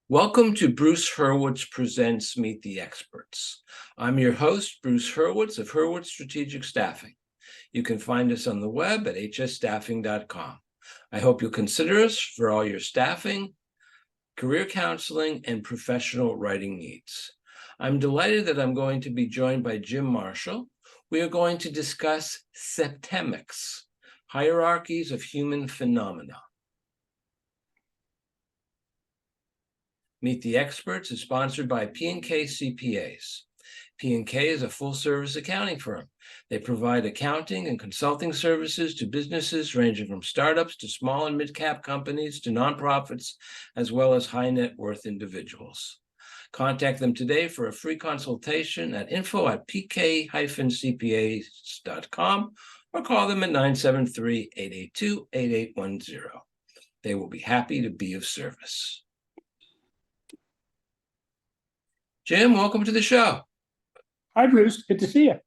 Welcome to Bruce Hurwitz Presents Meet the Experts. I'm your host, Bruce Hurwitz of Hurwitz Strategic Staffing. You can find us on the web at hsstaffing.com. I hope you'll consider us for all your staffing, career counseling, and professional writing needs. I'm delighted that I'm going to be joined by Jim Marshall. We are going to discuss Septemics, hierarchies of human phenomena. Meet the Experts is sponsored by P&K CPAs. P&K is a full-service accounting firm. They provide accounting and consulting services to businesses ranging from startups to small and mid-cap companies to nonprofits, as well as high-net-worth individuals. Contact them today for a free consultation at info@pk-cpas.com or call them at 973-882-8810. They will be happy to be of service. Jim, welcome to the show. Hi, Bruce. Good to see you.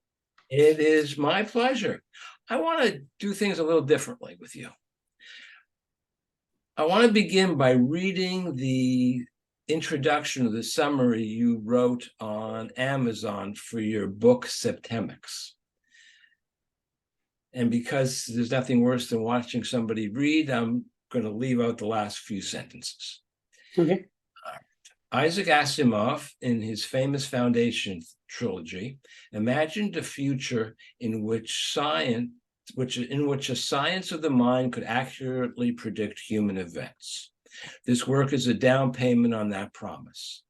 It is my pleasure. I want to do things a little differently with you. I want to begin by reading the introduction of the summary you wrote on Amazon for your book, Septemics. And because there's nothing worse than watching somebody read, I'm going to leave out the last few sentences. Okay. Isaac Asimov, in his famous Foundation trilogy, imagined a future in which a science of the mind could accurately predict human events. This work is a down payment on that promise.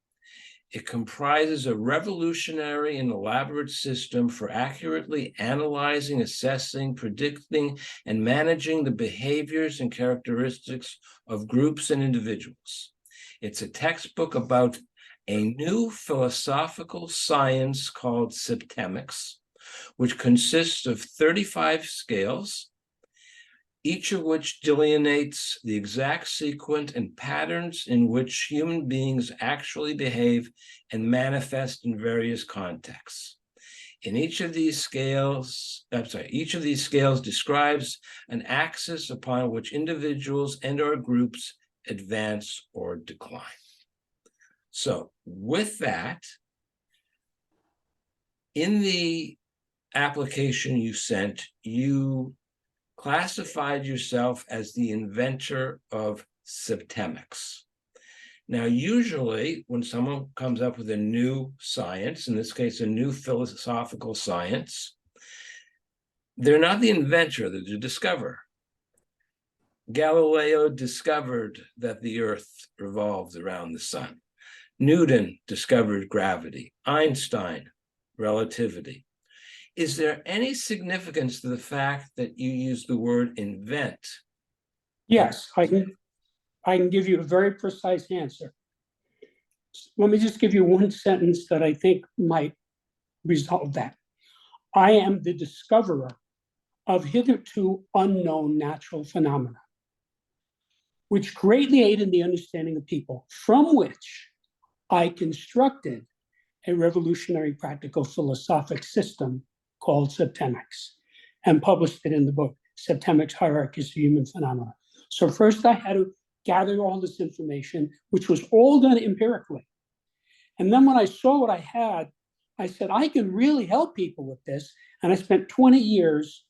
It comprises a revolutionary and elaborate system for accurately analyzing, assessing, predicting, and managing the behaviors and characteristics of groups and individuals. It's a textbook about a new philosophical science called Septemics, which consists of 35 scales, each of which delineates the exact sequence and patterns in which human beings actually behave and manifest in various contexts. Each of these scales describes an axis upon which individuals and/or groups advance or decline. So with that, in the application you sent, you classified yourself as the inventor of Septemics. Now, usually when someone comes up with a new science, in this case, a new philosophical science, they're not the inventor, they're the discoverer. Galileo discovered that the Earth revolves around the sun. Newton discovered gravity. Einstein, relativity. Is there any significance to the fact that you use the word invent? Yes, I can give you a very precise answer. Let me just give you one sentence that I think might resolve that. I am the discoverer of hitherto unknown natural phenomena, which greatly aid in the understanding of people, from which I constructed a revolutionary practical philosophic system called Septemics and published it in the book, Septemics, Hierarchies of Human Phenomena. So first I had to gather all this information, which was all done empirically. And then when I saw what I had, I said, I can really help people with this. And I spent 20 years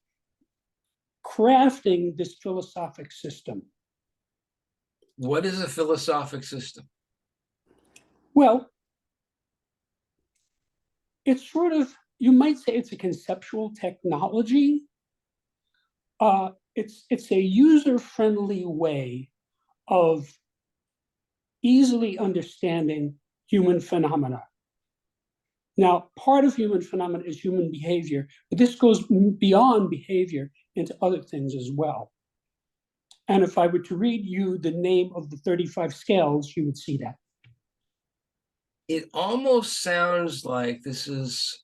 crafting this philosophic system. What is a philosophic system? Well, it's sort of, you might say it's a conceptual technology. It's a user-friendly way of easily understanding human phenomena. Now, part of human phenomena is human behavior, but this goes beyond behavior into other things as well. And if I were to read you the name of the 35 scales, you would see that. It almost sounds like this is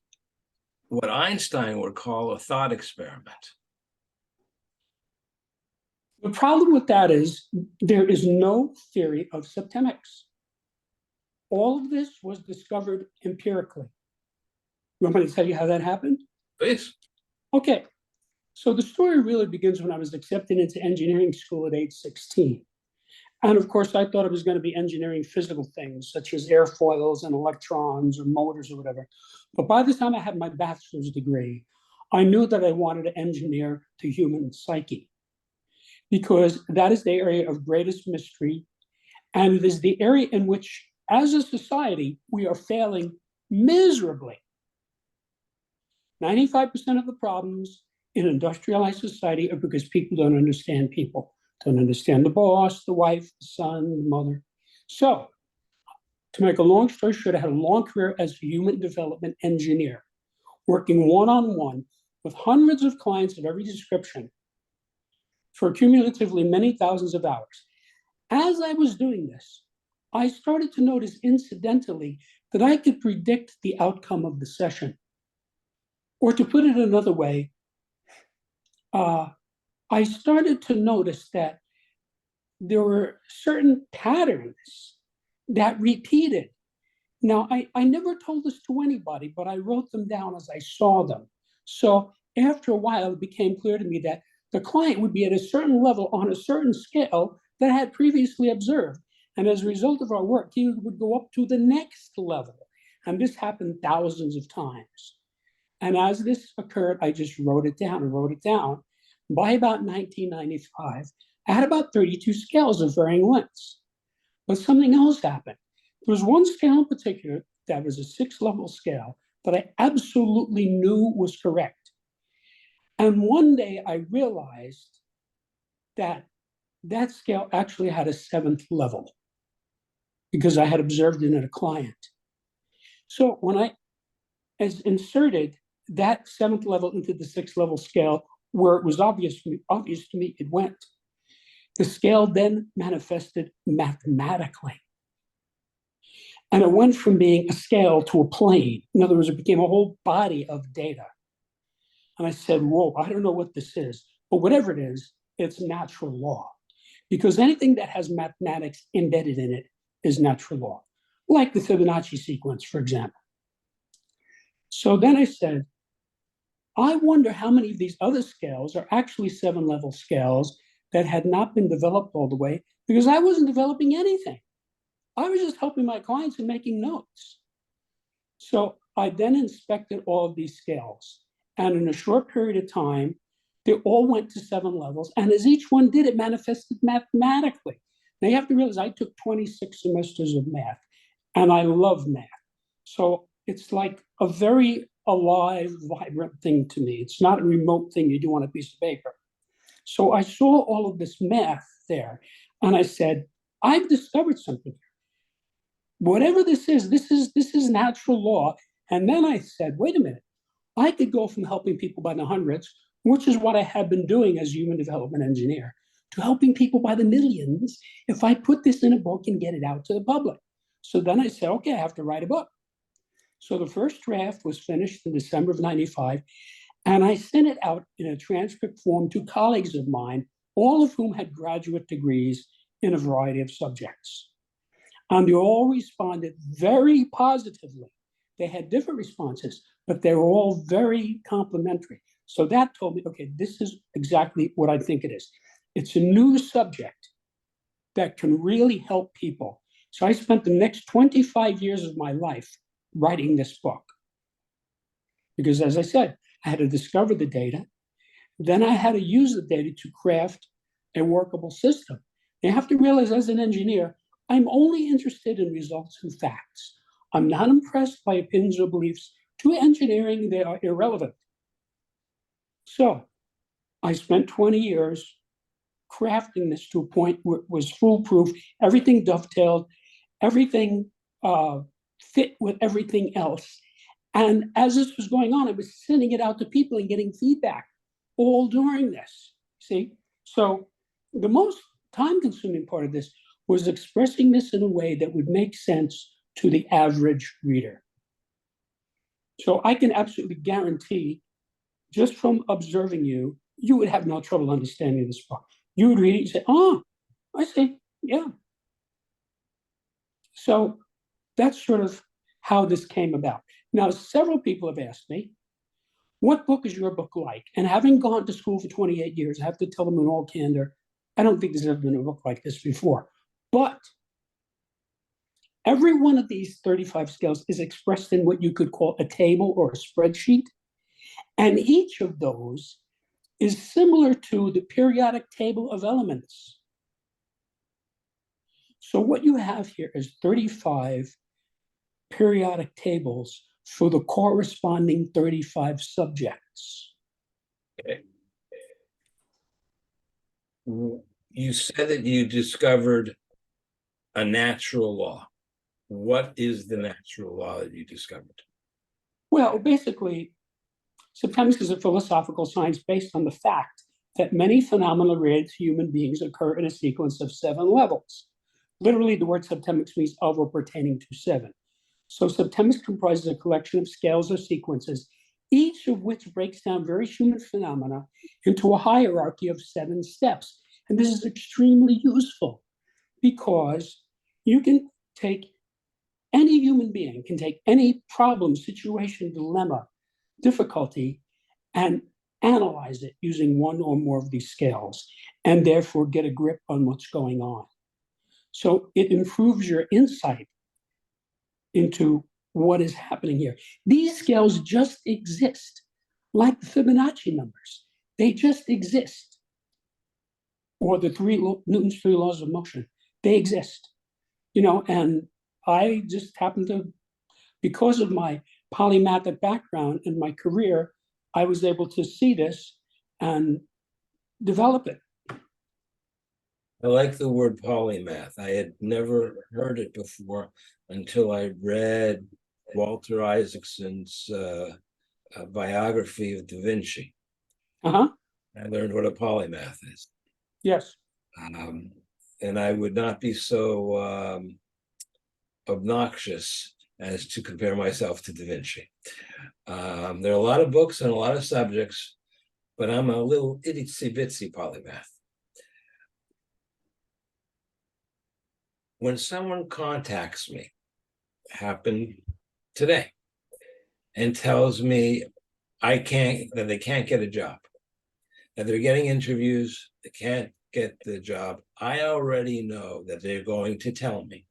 what Einstein would call a thought experiment. The problem with that is there is no theory of Septemics. All of this was discovered empirically. You want me to tell you how that happened? Please. Okay. So the story really begins when I was accepted into engineering school at age 16. And of course, I thought it was going to be engineering physical things, such as airfoils and electrons or motors or whatever. But by the time I had my bachelor's degree, I knew that I wanted to engineer the human psyche, because that is the area of greatest mystery. And it is the area in which, as a society, we are failing miserably. 95% of the problems in industrialized society are because people don't understand people, don't understand the boss, the wife, the son, the mother. So, to make a long story short, I had a long career as a human development engineer, working one-on-one with hundreds of clients of every description for cumulatively many thousands of hours. As I was doing this, I started to notice incidentally that I could predict the outcome of the session. Or to put it another way, I started to notice that there were certain patterns that repeated. Now, I never told this to anybody, but I wrote them down as I saw them. So after a while, it became clear to me that the client would be at a certain level on a certain scale that I had previously observed. And as a result of our work, he would go up to the next level. And this happened thousands of times. And as this occurred, I just wrote it down and wrote it down. By about 1995, I had about 32 scales of varying lengths. But something else happened. There was one scale in particular that was a 6-level scale that I absolutely knew was correct. And one day I realized that that scale actually had a 7th level because I had observed it in a client. So when I inserted that 7th level into the 6th level scale, where it was obvious to me it went, the scale then manifested mathematically. And it went from being a scale to a plane. In other words, it became a whole body of data. And I said, whoa, I don't know what this is, but whatever it is, it's natural law. Because anything that has mathematics embedded in it is natural law, like the Fibonacci sequence, for example. So then I said, I wonder how many of these other scales are actually 7-level scales that had not been developed all the way, because I wasn't developing anything. I was just helping my clients and making notes. So I then inspected all of these scales. And in a short period of time, they all went to 7 levels. And as each one did, it manifested mathematically. Now you have to realize I took 26 semesters of math, and I love math. So it's like a very alive, vibrant thing to me. It's not a remote thing you do on a piece of paper. So I saw all of this math there, and I said, I've discovered something here. Whatever this is natural law. And then I said, wait a minute, I could go from helping people by the hundreds, which is what I have been doing as a human development engineer, to helping people by the millions if I put this in a book and get it out to the public. So then I said, okay, I have to write a book. So the first draft was finished in December of 95, and I sent it out in a transcript form to colleagues of mine, all of whom had graduate degrees in a variety of subjects. And they all responded very positively. They had different responses, but they were all very complimentary. So that told me, okay, this is exactly what I think it is. It's a new subject that can really help people. So I spent the next 25 years of my life writing this book. Because as I said, I had to discover the data. Then I had to use the data to craft a workable system. You have to realize, as an engineer, I'm only interested in results and facts. I'm not impressed by opinions or beliefs. To engineering, they are irrelevant. So I spent 20 years crafting this to a point where it was foolproof. Everything dovetailed, everything fit with everything else. And as this was going on, I was sending it out to people and getting feedback all during this. See? So the most time-consuming part of this was expressing this in a way that would make sense to the average reader. So I can absolutely guarantee, just from observing you, you would have no trouble understanding this book. You would read it and say, oh, I see, yeah. So that's sort of how this came about. Now, several people have asked me, what book is your book like? And having gone to school for 28 years, I have to tell them in all candor, I don't think there's ever been a book like this before. But every one of these 35 scales is expressed in what you could call a table or a spreadsheet. And each of those is similar to the periodic table of elements. So what you have here is 35 periodic tables for the corresponding 35 subjects. Okay. You said that you discovered a natural law. What is the natural law that you discovered? Well, basically, Septemics is a philosophical science based on the fact that many phenomena related to human beings occur in a sequence of 7 levels. Literally, the word septemics means of or pertaining to 7. So septemics comprises a collection of scales or sequences, each of which breaks down various human phenomena into a hierarchy of 7 steps. And this is extremely useful because you can take any human being, can take any problem, situation, dilemma, difficulty, and analyze it using one or more of these scales, and therefore get a grip on what's going on. So it improves your insight into what is happening here. These scales just exist, like the Fibonacci numbers. They just exist. Or the Newton's 3 laws of motion. They exist. And I just happen to, because of my polymathic background in my career, I was able to see this and develop it. I like the word polymath. I had never heard it before until I read Walter Isaacson's biography of Da Vinci. Uh-huh. I learned what a polymath is. Yes. And I would not be so obnoxious as to compare myself to Da Vinci. There are a lot of books on a lot of subjects, but I'm a little itsy-bitsy polymath. When someone contacts me, happened today, and tells me that they can't get a job, that they're getting interviews, they can't get the job, I already know that they're going to tell me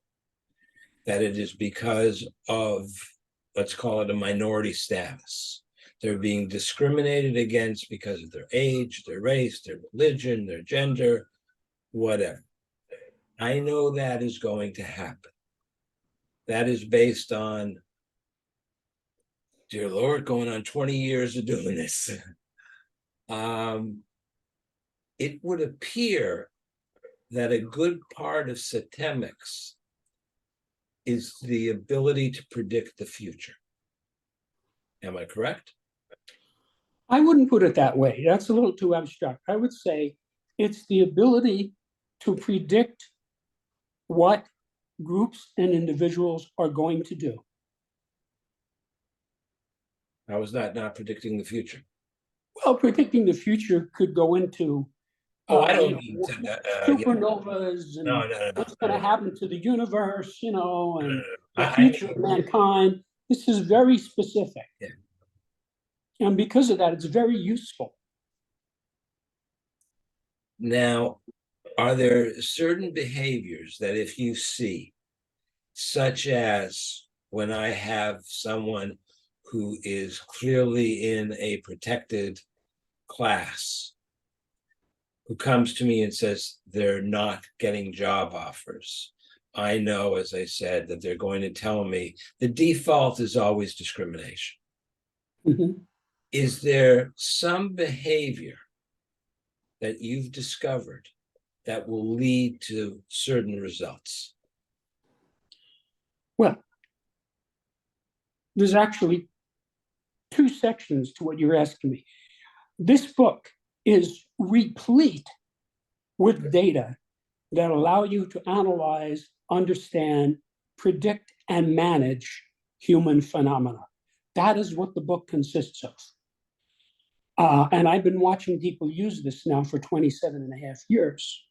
that it is because of, let's call it a minority status. They're being discriminated against because of their age, their race, their religion, their gender, whatever. I know that is going to happen. That is based on, dear Lord, going on 20 years of doing this. It would appear that a good part of Septemics is the ability to predict the future. Am I correct? I wouldn't put it that way. That's a little too abstract. I would say it's the ability to predict what groups and individuals are going to do. How is that not predicting the future? Well, predicting the future could go into I don't mean supernovas and no. what's going to happen to the universe, and the I future of mankind. This is very specific. Yeah. And because of that, it's very useful. Now, are there certain behaviors that if you see, such as when I have someone who is clearly in a protected class, who comes to me and says they're not getting job offers, I know, as I said, that they're going to tell me the default is always discrimination. Mm-hmm. Is there some behavior that you've discovered that will lead to certain results? Well, there's actually 2 sections to what you're asking me. This book is replete with data that allow you to analyze, understand, predict, and manage human phenomena. That is what the book consists of. And I've been watching people use this now for 27 and a half years.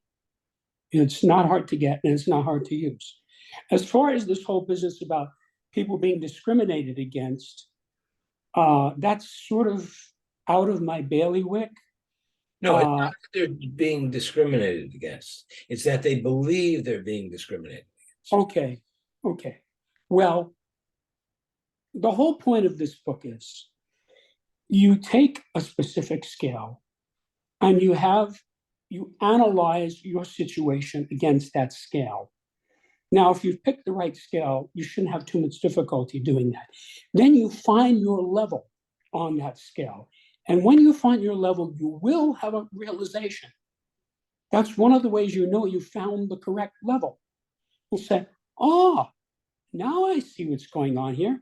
It's not hard to get, and it's not hard to use. As far as this whole business about people being discriminated against, that's sort of out of my bailiwick, No, it's not that they're being discriminated against. It's that they believe they're being discriminated. Okay. Well, the whole point of this book is you take a specific scale and you analyze your situation against that scale. Now, if you've picked the right scale, you shouldn't have too much difficulty doing that. Then you find your level on that scale. And when you find your level, you will have a realization. That's one of the ways you know you found the correct level. You'll say, oh, now I see what's going on here.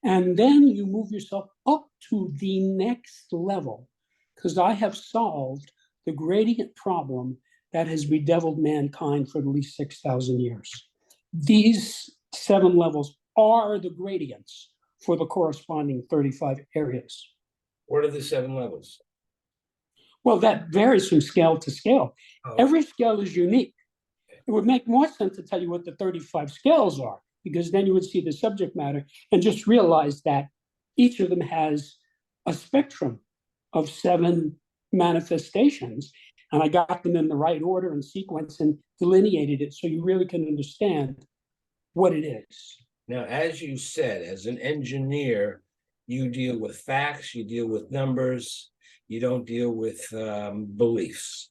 And then you move yourself up to the next level, because I have solved the gradient problem that has bedeviled mankind for at least 6,000 years. These 7 levels are the gradients for the corresponding 35 areas. What are the 7 levels? Well, that varies from scale to scale. Oh. Every scale is unique. It would make more sense to tell you what the 35 scales are, because then you would see the subject matter and just realize that each of them has a spectrum of 7 manifestations. And I got them in the right order and sequence and delineated it so you really can understand what it is. Now, as you said, as an engineer, you deal with facts, you deal with numbers, you don't deal with beliefs.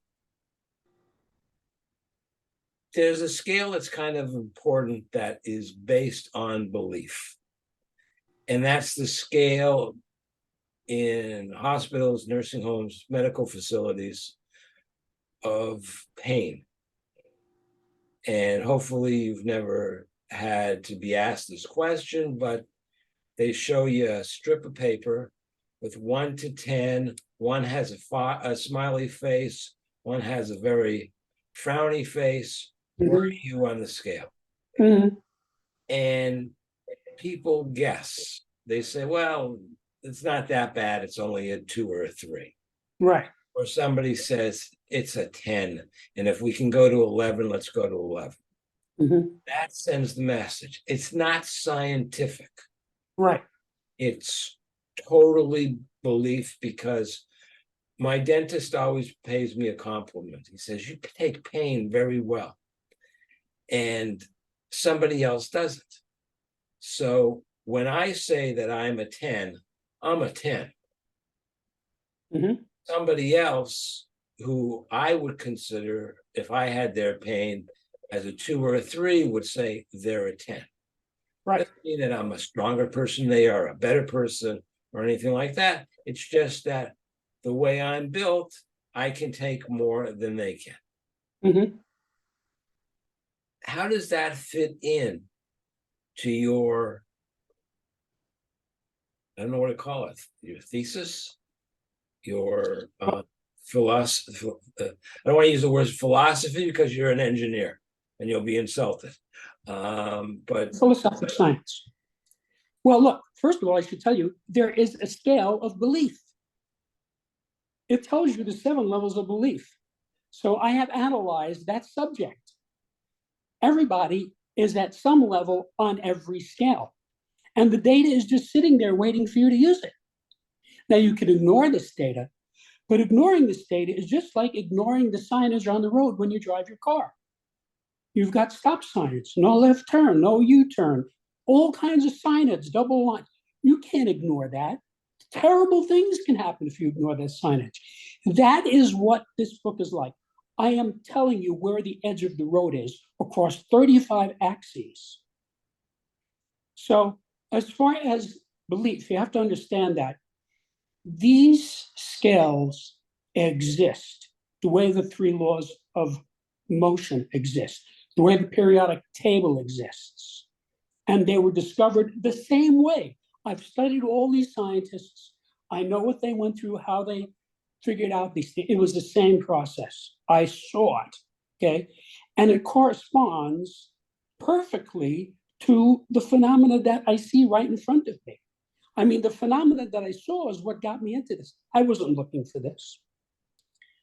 There's a scale that's kind of important that is based on belief. And that's the scale in hospitals, nursing homes, medical facilities of pain. And hopefully you've never had to be asked this question, but they show you a strip of paper with 1 to 10. One has a smiley face, one has a very frowny face. Where are you on the scale? And people guess. They say, well, it's not that bad. It's only a 2 or a 3. Right. Or somebody says it's a 10. And if we can go to 11, let's go to 11. That sends the message. It's not scientific. Right. It's totally belief, because my dentist always pays me a compliment. He says, you take pain very well. And somebody else doesn't. So when I say that I'm a 10, I'm a 10. Somebody else who I would consider, if I had their pain, as a 2 or a 3, would say they're a 10. Right. Doesn't mean that I'm a stronger person they are, a better person, or anything like that. It's just that the way I'm built, I can take more than they can. How does that fit in to your, I don't know what to call it, your thesis, your philosophy? I don't want to use the word philosophy because you're an engineer and you'll be insulted. But philosophical science. Well, look, first of all, I should tell you, there is a scale of belief. It tells you the 7 levels of belief. So I have analyzed that subject. Everybody is at some level on every scale. And the data is just sitting there waiting for you to use it. Now, you can ignore this data, but ignoring this data is just like ignoring the signage on the road when you drive your car. You've got stop signage, no left turn, no U-turn, all kinds of signage, double line. You can't ignore that. Terrible things can happen if you ignore that signage. That is what this book is like. I am telling you where the edge of the road is across 35 axes. So as far as belief, you have to understand that these scales exist the way the 3 laws of motion exist, the way the periodic table exists. And they were discovered the same way. I've studied all these scientists. I know what they went through, how they figured out these things. It was the same process. I saw it, okay? And it corresponds perfectly to the phenomena that I see right in front of me. I mean, the phenomena that I saw is what got me into this. I wasn't looking for this.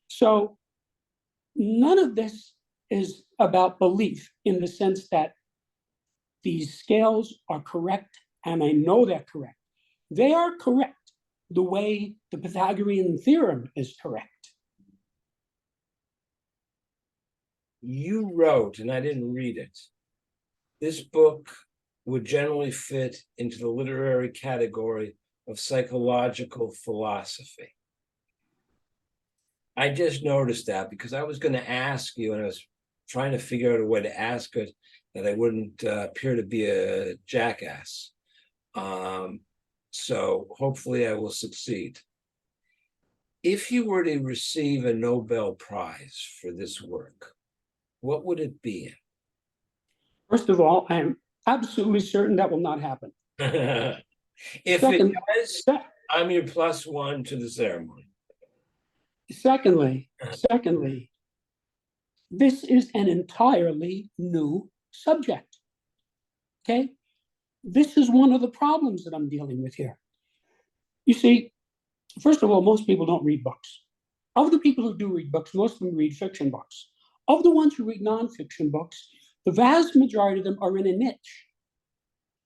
So none of this is about belief in the sense that these scales are correct, and I know they're correct. They are correct the way the Pythagorean theorem is correct. You wrote, and I didn't read it, this book would generally fit into the literary category of psychological philosophy. I just noticed that because I was going to ask you, and I was trying to figure out a way to ask it that I wouldn't appear to be a jackass. So hopefully I will succeed. If you were to receive a Nobel Prize for this work, what would it be First of all, I am absolutely certain that will not happen. in? If it Second, does, I'm your +1 to the ceremony. secondly, this is an entirely new subject. Okay? This is one of the problems that I'm dealing with here. You see, first of all, most people don't read books. Of the people who do read books, most of them read fiction books. Of the ones who read nonfiction books, the vast majority of them are in a niche,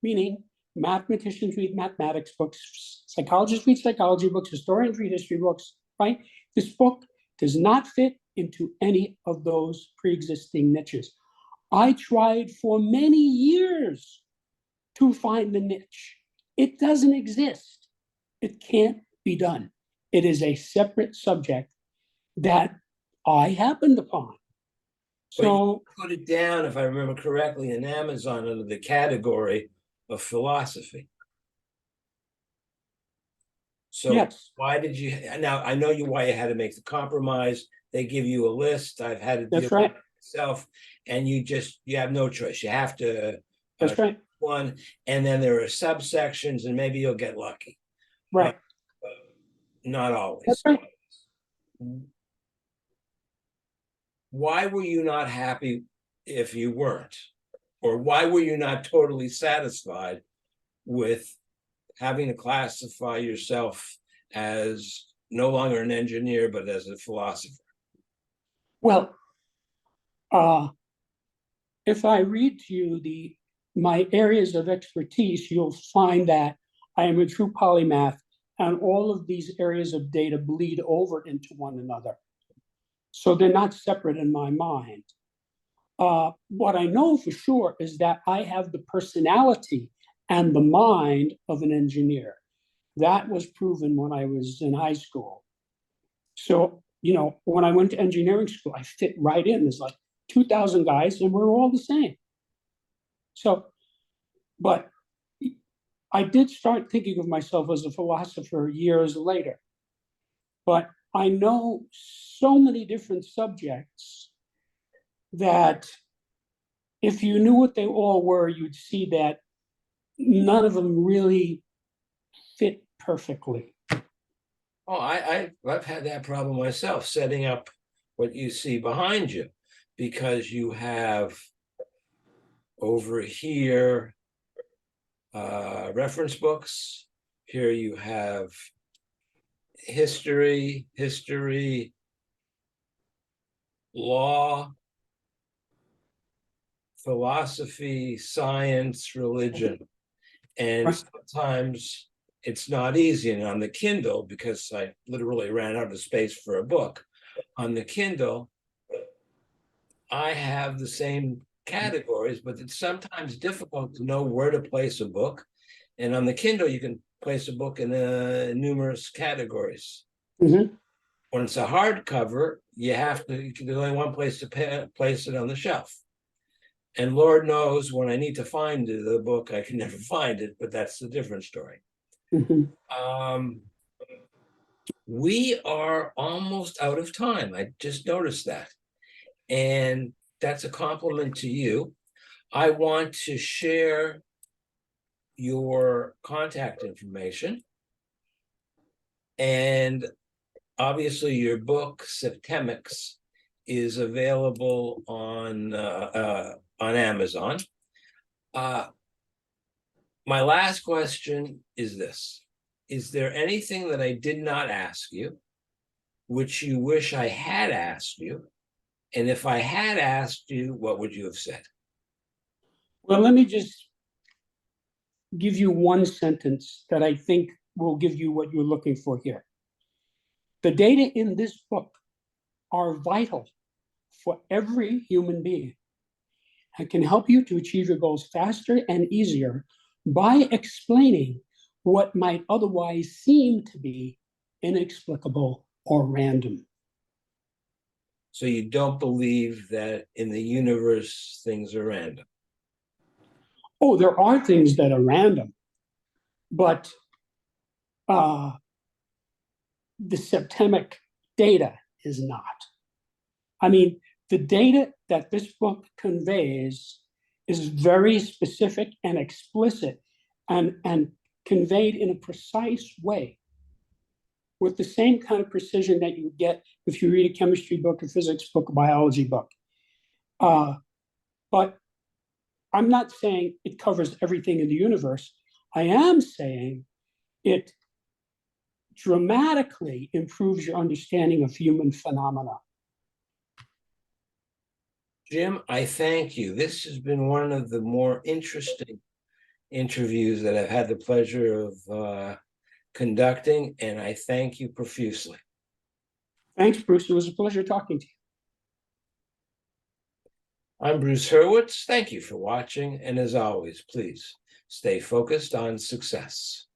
meaning mathematicians read mathematics books, psychologists read psychology books, historians read history books, right? This book does not fit into any of those pre-existing niches. I tried for many years to find the niche. It doesn't exist. It can't be done. It is a separate subject that I happened upon. So put it down, if I remember correctly, in Amazon under the category of philosophy. So yes, why did you? Now I know why you had to make the compromise. They give you a list. I've had to deal that's right. with it myself, and you have no choice. You have to That's right. one, and then there are subsections, and maybe you'll get lucky. Right. Not always. That's right. Why were you not happy if you weren't? Or why were you not totally satisfied with having to classify yourself as no longer an engineer, but as a philosopher? Well, if I read to you my areas of expertise, you'll find that I am a true polymath, and all of these areas of data bleed over into one another. So they're not separate in my mind. What I know for sure is that I have the personality and the mind of an engineer. That was proven when I was in high school. So, when I went to engineering school, I fit right in. There's like 2,000 guys, and we're all the same. So, but I did start thinking of myself as a philosopher years later. But I know so many different subjects that if you knew what they all were, you'd see that none of them really fit perfectly. Oh, I've had that problem myself, setting up what you see behind you, because you have over here reference books. Here you have history, law, philosophy, science, religion. And Right. sometimes it's not easy. And on the Kindle, because I literally ran out of space for a book, on the Kindle, I have the same categories, but it's sometimes difficult to know where to place a book. And on the Kindle, you can place a book in numerous categories. Mm-hmm. When it's a hardcover, there's only one place to place it on the shelf. And Lord knows when I need to find the book, I can never find it, but that's a different story. Mm-hmm. We are almost out of time. I just noticed that. And that's a compliment to you. I want to share your contact information. And obviously your book, Septemics, is available on Amazon. My last question is this. Is there anything that I did not ask you, which you wish I had asked you? And if I had asked you, what would you have said? Well, let me just give you one sentence that I think will give you what you're looking for here. The data in this book are vital for every human being and can help you to achieve your goals faster and easier by explaining what might otherwise seem to be inexplicable or random. So you don't believe that in the universe things are random? Oh, there are things that are random, but the septemic data is not. I mean, the data that this book conveys is very specific and explicit and conveyed in a precise way with the same kind of precision that you would get if you read a chemistry book, a physics book, a biology book. But I'm not saying it covers everything in the universe. I am saying it dramatically improves your understanding of human phenomena. Jim, I thank you. This has been one of the more interesting interviews that I've had the pleasure of conducting, and I thank you profusely. Thanks, Bruce. It was a pleasure talking to you. I'm Bruce Hurwitz. Thank you for watching, and as always, please stay focused on success.